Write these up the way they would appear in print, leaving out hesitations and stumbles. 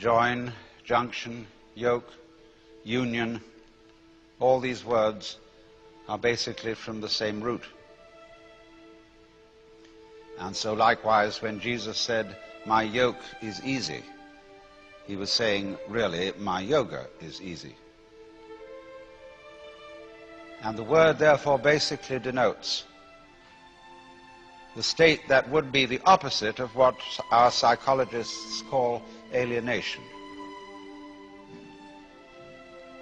join, junction, yoke, union, all these words are basically from the same root. And so likewise, when Jesus said, "My yoke is easy," he was saying, really, my yoga is easy. And the word, therefore, basically denotes the state that would be the opposite of what our psychologists call alienation,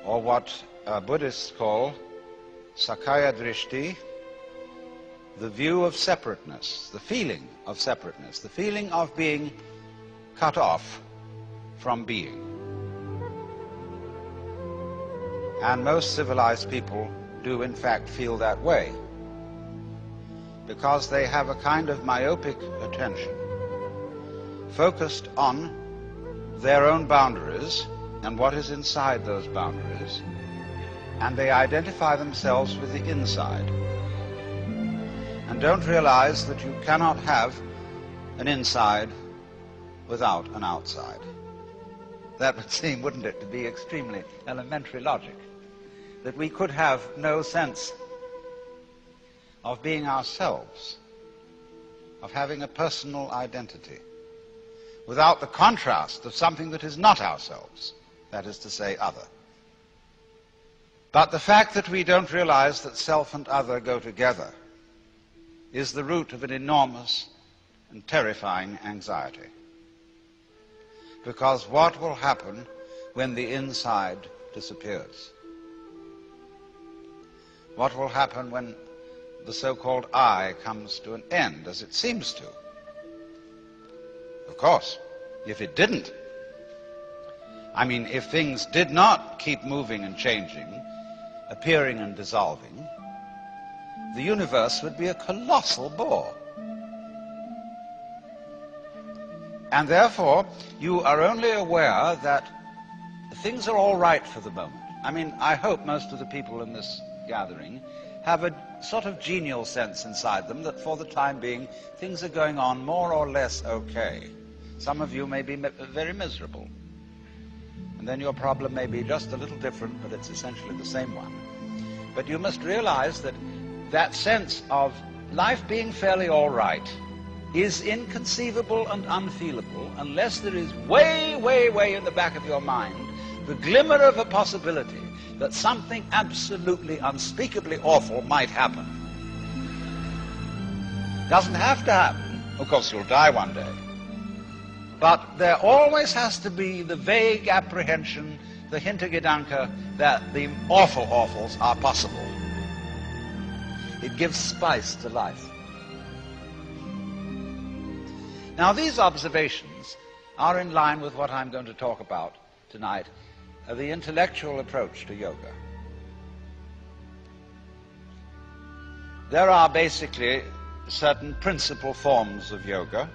or what Buddhists call Sakaya Drishti, the view of separateness, the feeling of separateness, the feeling of being cut off from being. And most civilized people do in fact feel that way, because they have a kind of myopic attention focused on their own boundaries and what is inside those boundaries, and they identify themselves with the inside and don't realize that you cannot have an inside without an outside. That would seem, wouldn't it, to be extremely elementary logic, that we could have no sense of being ourselves, of having a personal identity, without the contrast of something that is not ourselves, that is to say, other. But the fact that we don't realize that self and other go together is the root of an enormous and terrifying anxiety. Because what will happen when the inside disappears? What will happen when the so-called I comes to an end, as it seems to? Of course, if it didn't, I mean, if things did not keep moving and changing, appearing and dissolving, the universe would be a colossal bore. And therefore, you are only aware that things are all right for the moment. I mean, I hope most of the people in this gathering have a sort of genial sense inside them that for the time being, things are going on more or less okay. Some of you may be very miserable. And then your problem may be just a little different, but it's essentially the same one. But you must realize that that sense of life being fairly all right is inconceivable and unfeelable unless there is way, way, way in the back of your mind the glimmer of a possibility that something absolutely unspeakably awful might happen. Doesn't have to happen. Of course, you'll die one day. But there always has to be the vague apprehension, the Hintergedanke, that the awful awfuls are possible. It gives spice to life. Now, these observations are in line with what I'm going to talk about tonight, the intellectual approach to yoga. There are basically certain principal forms of yoga.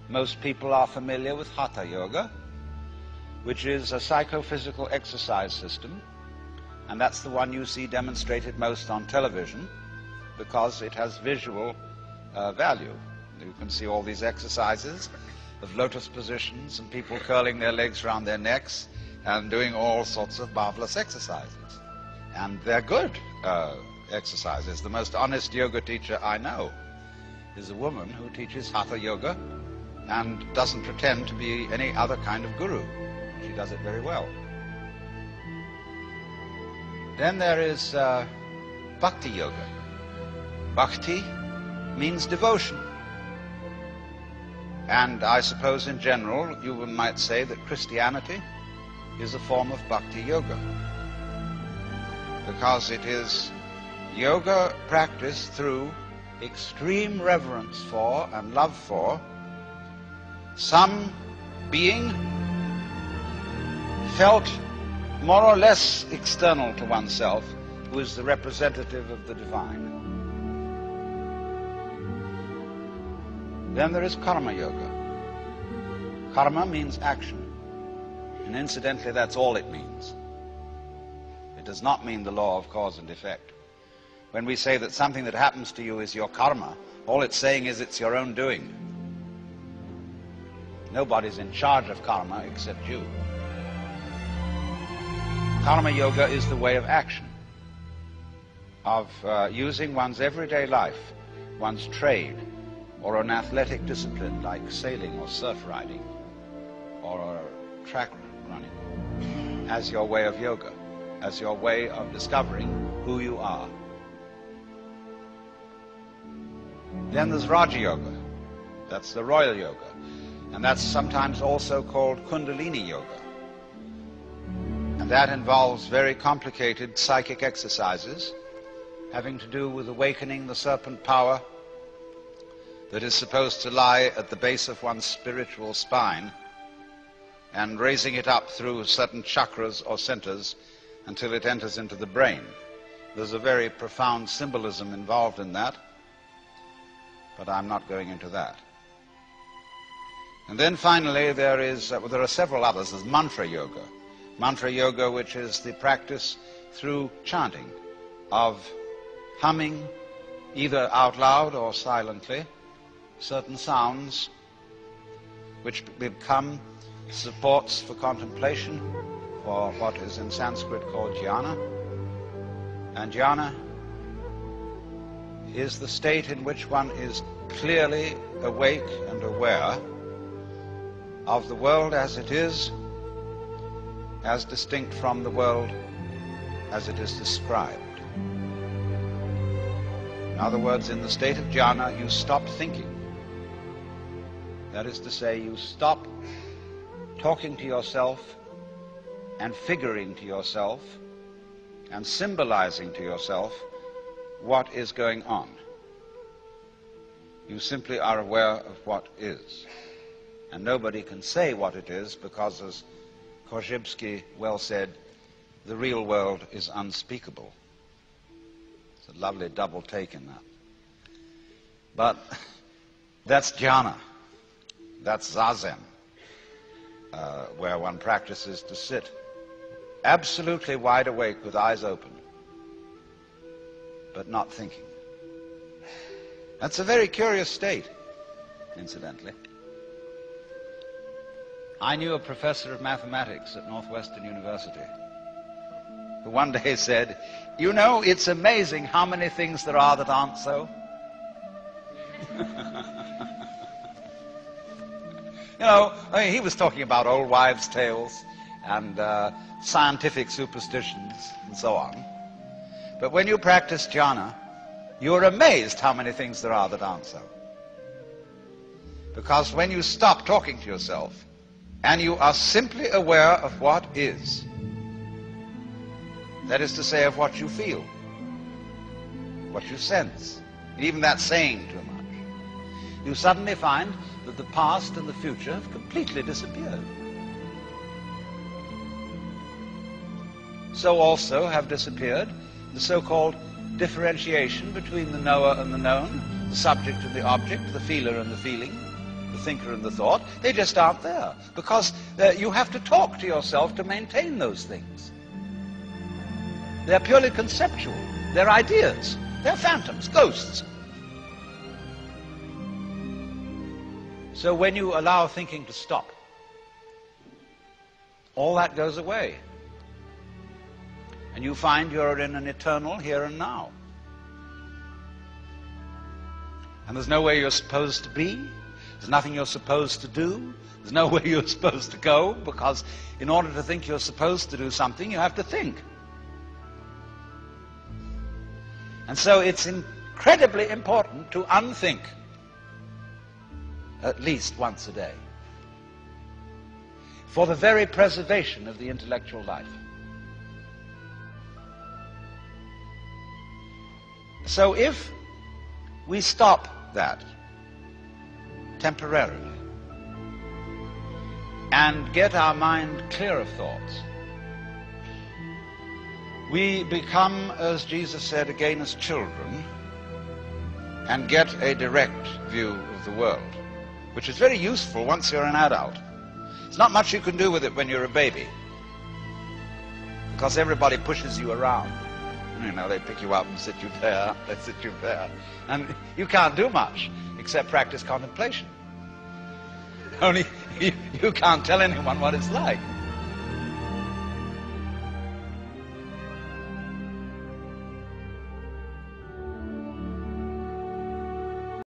Most people are familiar with Hatha Yoga, which is a psychophysical exercise system, and that's the one you see demonstrated most on television because it has visual value. You can see all these exercises of lotus positions and people curling their legs around their necks and doing all sorts of marvelous exercises. And they're good exercises. The most honest yoga teacher I know is a woman who teaches Hatha Yoga and doesn't pretend to be any other kind of guru. She does it very well. Then there is Bhakti Yoga. Bhakti means devotion. And I suppose in general you might say that Christianity is a form of Bhakti Yoga, because it is yoga practiced through extreme reverence for and love for some being felt more or less external to oneself, who is the representative of the divine. Then there is Karma Yoga. Karma means action. And incidentally, that's all it means. It does not mean the law of cause and effect. When we say that something that happens to you is your karma, all it's saying is it's your own doing. Nobody's in charge of karma except you. Karma yoga is the way of action, of using one's everyday life, one's trade, or an athletic discipline like sailing or surf riding or track running as your way of yoga, as your way of discovering who you are. Then there's Raja Yoga. That's the royal yoga. And that's sometimes also called Kundalini Yoga. And that involves very complicated psychic exercises having to do with awakening the serpent power that is supposed to lie at the base of one's spiritual spine and raising it up through certain chakras or centers until it enters into the brain. There's a very profound symbolism involved in that, but I'm not going into that. And then finally there are several others. There's mantra yoga. Mantra yoga, which is the practice through chanting of humming, either out loud or silently, certain sounds which become supports for contemplation, for what is in Sanskrit called jhana. And jhana is the state in which one is clearly awake and aware of the world as it is, as distinct from the world as it is described. In other words, in the state of jhana, you stop thinking. That is to say, you stop talking to yourself and figuring to yourself and symbolizing to yourself what is going on. You simply are aware of what is. And nobody can say what it is because, as Korzybski well said, the real world is unspeakable. It's a lovely double take in that. But that's jhana. That's zazen, where one practices to sit absolutely wide awake with eyes open, but not thinking. That's a very curious state, incidentally. I knew a professor of mathematics at Northwestern University who one day said, "You know, it's amazing how many things there are that aren't so." You know, I mean, he was talking about old wives' tales and scientific superstitions and so on. But when you practice jhana, you're amazed how many things there are that aren't so. Because when you stop talking to yourself and you are simply aware of what is, that is to say, of what you feel, what you sense, even that saying too much, you suddenly find that the past and the future have completely disappeared. So also have disappeared the so-called differentiation between the knower and the known, the subject and the object, the feeler and the feeling, the thinker and the thought. They just aren't there, because you have to talk to yourself to maintain those things. They're purely conceptual. They're ideas. They're phantoms, ghosts. So when you allow thinking to stop, all that goes away. And you find you're in an eternal here and now. And there's nowhere you're supposed to be. There's nothing you're supposed to do. There's nowhere you're supposed to go, because in order to think you're supposed to do something, you have to think. And so it's incredibly important to unthink at least once a day, for the very preservation of the intellectual life. So if we stop that temporarily and get our mind clear of thoughts, we become, as Jesus said, again as children, and get a direct view of the world, which is very useful once you're an adult. There's not much you can do with it when you're a baby, because everybody pushes you around. You know, they pick you up and sit you there, they sit you there, and you can't do much except practice contemplation. Only you can't tell anyone what it's like.